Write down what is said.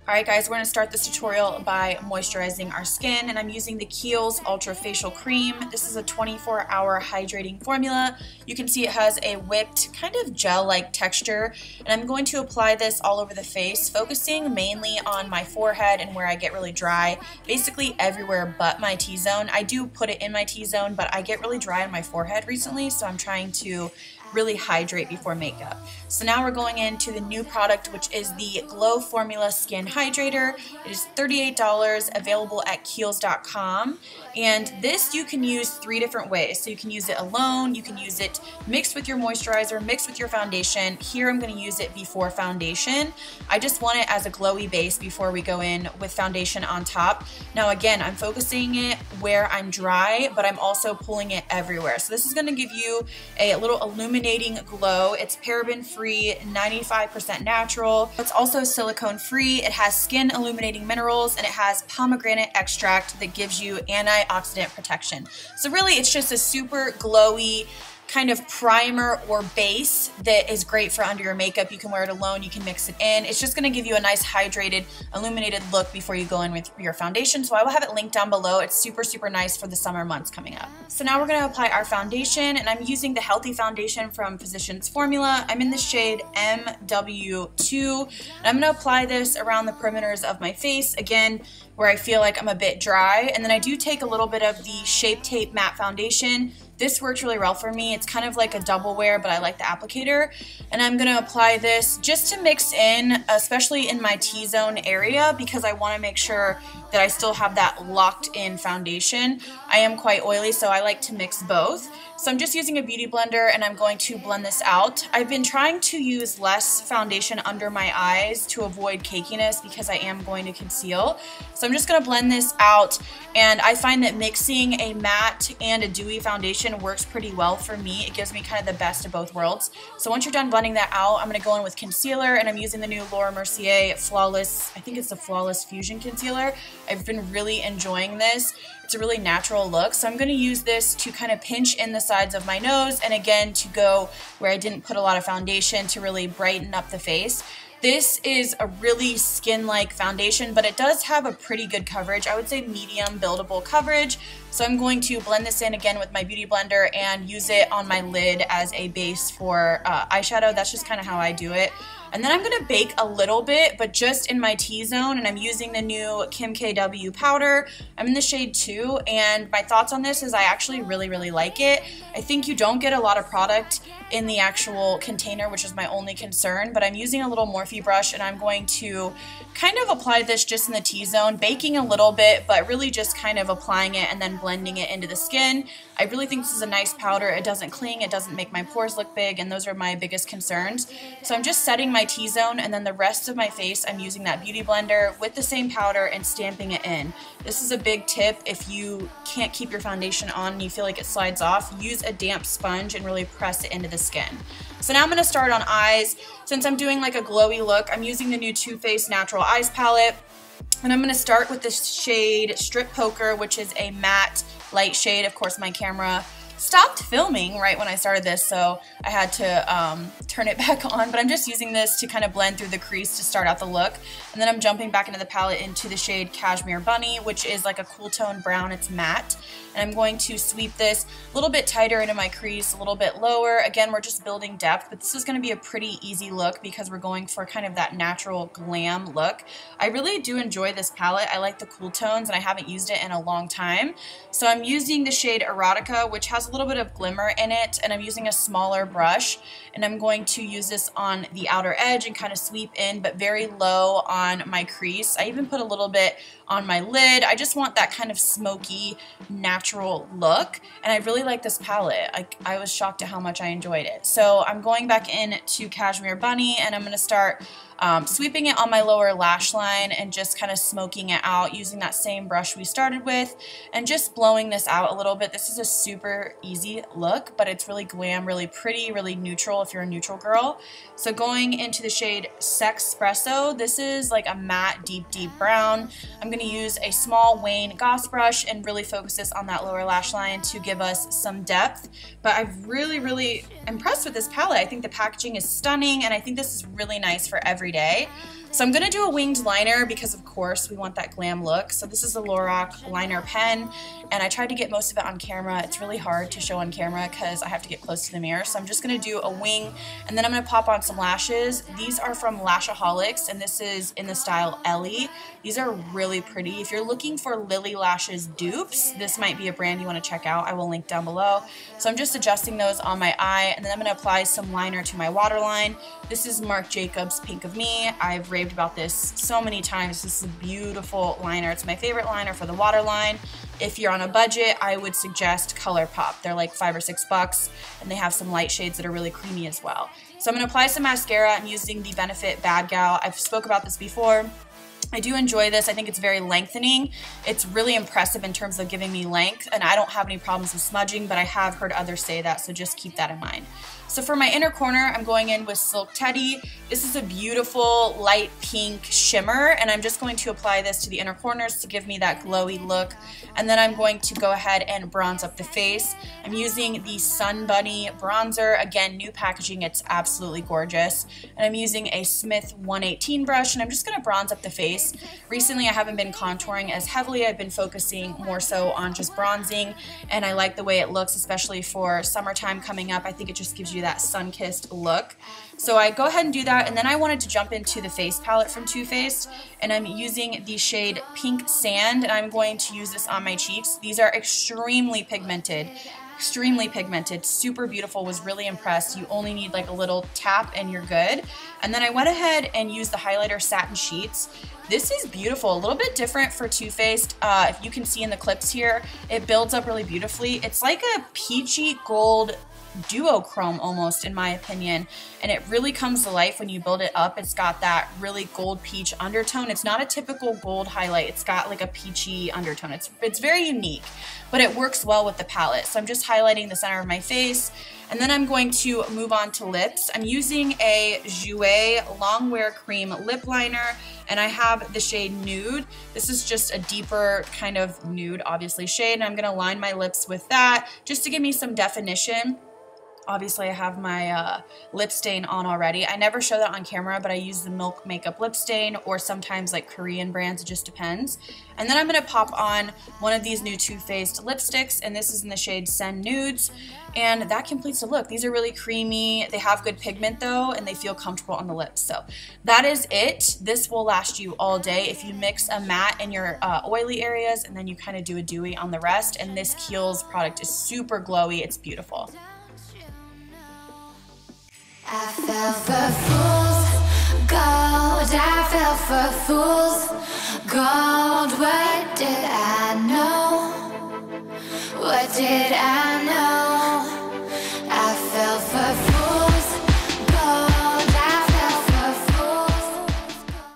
Alright guys, we're going to start this tutorial by moisturizing our skin, and I'm using the Kiehl's Ultra Facial Cream. This is a 24-hour hydrating formula. You can see it has a whipped kind of gel-like texture, and I'm going to apply this all over the face, focusing mainly on my forehead and where I get really dry, basically everywhere but my T-zone. I do put it in my T-zone, but I get really dry on my forehead recently, so I'm trying to really hydrate before makeup. So now we're going into the new product, which is the Glow Formula Skin Hydrator. It is $38, available at Kiehl's.com, and this you can use 3 different ways. So you can use it alone, you can use it mixed with your moisturizer, mixed with your foundation. Here I'm going to use it before foundation. I just want it as a glowy base before we go in with foundation on top. Now again, I'm focusing it where I'm dry, but I'm also pulling it everywhere. So this is going to give you a little illuminating glow. It's paraben free, 95% natural. It's also silicone free. It has skin illuminating minerals, and it has pomegranate extract that gives you antioxidant protection. So really it's just a super glowy kind of primer or base that is great for under your makeup. You can wear it alone, you can mix it in. It's just going to give you a nice hydrated, illuminated look before you go in with your foundation. So I will have it linked down below. It's super, super nice for the summer months coming up. So now we're going to apply our foundation, and I'm using the Healthy Foundation from Physicians Formula. I'm in the shade MW2, and I'm going to apply this around the perimeters of my face, again, where I feel like I'm a bit dry. And then I do take a little bit of the Shape Tape Matte Foundation. This works really well for me. It's kind of like a double wear, but I like the applicator. And I'm going to apply this just to mix in, especially in my T-zone area, because I want to make sure that I still have that locked in foundation. I am quite oily, so I like to mix both. So I'm just using a beauty blender, and I'm going to blend this out. I've been trying to use less foundation under my eyes to avoid cakiness because I am going to conceal. So I'm just going to blend this out, and I find that mixing a matte and a dewy foundation works pretty well for me. It gives me kind of the best of both worlds. So once you're done blending that out, I'm going to go in with concealer, and I'm using the new Laura Mercier Flawless, I think it's the Flawless Fusion Concealer. I've been really enjoying this. It's a really natural look, so I'm going to use this to kind of pinch in the sides of my nose, and again to go where I didn't put a lot of foundation to really brighten up the face. This is a really skin-like foundation, but it does have a pretty good coverage. I would say medium buildable coverage. So I'm going to blend this in again with my beauty blender and use it on my lid as a base for eyeshadow. That's just kind of how I do it. And then I'm going to bake a little bit, but just in my T-zone, and I'm using the new KKW powder. I'm in the shade 2, and my thoughts on this is I actually really, really like it. I think you don't get a lot of product in the actual container, which is my only concern, but I'm using a little Morphe brush, and I'm going to kind of apply this just in the T-zone, baking a little bit, but really just kind of applying it and then blending it into the skin. I really think this is a nice powder. It doesn't cling, it doesn't make my pores look big, and those are my biggest concerns. So I'm just setting my T-zone, and then the rest of my face I'm using that beauty blender with the same powder and stamping it in. This is a big tip if you can't keep your foundation on and you feel like it slides off. Use a damp sponge and really press it into the skin. So now I'm going to start on eyes. Since I'm doing like a glowy look, I'm using the new Too Faced Natural Eyes Palette. And I'm going to start with the shade Strip Poker, which is a matte light shade. Of course, my camera stopped filming right when I started this, so I had to turn it back on, but I'm just using this to kind of blend through the crease to start out the look. And then I'm jumping back into the palette into the shade Cashmere Bunny, which is like a cool tone brown. It's matte. And I'm going to sweep this a little bit tighter into my crease, a little bit lower. Again, we're just building depth, but this is going to be a pretty easy look because we're going for kind of that natural glam look. I really do enjoy this palette. I like the cool tones, and I haven't used it in a long time. So I'm using the shade Erotica, which has a little bit of glimmer in it, and I'm using a smaller brush, and I'm going to use this on the outer edge and kind of sweep in, but very low on my crease. I even put a little bit on my lid. I just want that kind of smoky, natural look, and I really like this palette. I was shocked at how much I enjoyed it. So I'm going back in to Cashmere Bunny, and I'm going to start sweeping it on my lower lash line and just kind of smoking it out using that same brush we started with, and just blowing this out a little bit. This is a super easy look, but it's really glam, really pretty, really neutral if you're a neutral girl. So going into the shade Sexpresso, this is like a matte, deep, deep brown. I'm going to use a small Wayne Goss brush and really focus this on that lower lash line to give us some depth. But I'm really, really impressed with this palette. I think the packaging is stunning, and I think this is really nice for every day. So I'm going to do a winged liner because of course we want that glam look. So this is the Lorac liner pen, and I tried to get most of it on camera. It's really hard to show on camera because I have to get close to the mirror. So I'm just going to do a wing, and then I'm going to pop on some lashes. These are from Lashaholics, and this is in the style Ellie. These are really pretty. If you're looking for Lily Lashes dupes, this might be a brand you want to check out. I will link down below. So I'm just adjusting those on my eye, and then I'm going to apply some liner to my waterline. This is Marc Jacobs Pink of Me. I've raved about this so many times. This is a beautiful liner. It's my favorite liner for the waterline. If you're on a budget, I would suggest ColourPop. They're like $5 or $6, and they have some light shades that are really creamy as well. So I'm going to apply some mascara. I'm using the Benefit Bad Gal. I've spoke about this before. I do enjoy this. I think it's very lengthening. It's really impressive in terms of giving me length, and I don't have any problems with smudging, but I have heard others say that, so just keep that in mind. So for my inner corner, I'm going in with Silk Teddy. This is a beautiful light pink shimmer, and I'm just going to apply this to the inner corners to give me that glowy look. And then I'm going to go ahead and bronze up the face. I'm using the Sun Bunny bronzer. Again, new packaging, it's absolutely gorgeous. And I'm using a Smith 118 brush, and I'm just gonna bronze up the face. Recently, I haven't been contouring as heavily. I've been focusing more so on just bronzing, and I like the way it looks, especially for summertime coming up. I think it just gives you that sun-kissed look. So I go ahead and do that, and then I wanted to jump into the face palette from Too Faced, and I'm using the shade Pink Sand, and I'm going to use this on my cheeks. These are extremely pigmented, super beautiful. Was really impressed. You only need like a little tap and you're good. And then I went ahead and used the highlighter Satin Sheets. This is beautiful, a little bit different for Too Faced. If you can see in the clips here, it builds up really beautifully. It's like a peachy gold duochrome almost, in my opinion, and it really comes to life when you build it up. It's got that really gold peach undertone. It's not a typical gold highlight. It's got like a peachy undertone. It's very unique, but it works well with the palette. So I'm just highlighting the center of my face, and then I'm going to move on to lips. I'm using a Jouer Long Wear Cream lip liner, and I have the shade Nude. This is just a deeper kind of nude, obviously, shade, and I'm gonna line my lips with that just to give me some definition. Obviously, I have my lip stain on already. I never show that on camera, but I use the Milk Makeup lip stain, or sometimes like Korean brands, it just depends. And then I'm going to pop on one of these new Too Faced lipsticks, and this is in the shade Send Nudes, and that completes the look. These are really creamy. They have good pigment though, and they feel comfortable on the lips. So that is it. This will last you all day if you mix a matte in your oily areas, and then you kind of do a dewy on the rest. And this Kiehl's product is super glowy. It's beautiful. I fell for fools gold, I fell for fools gold. What did I know? What did I know?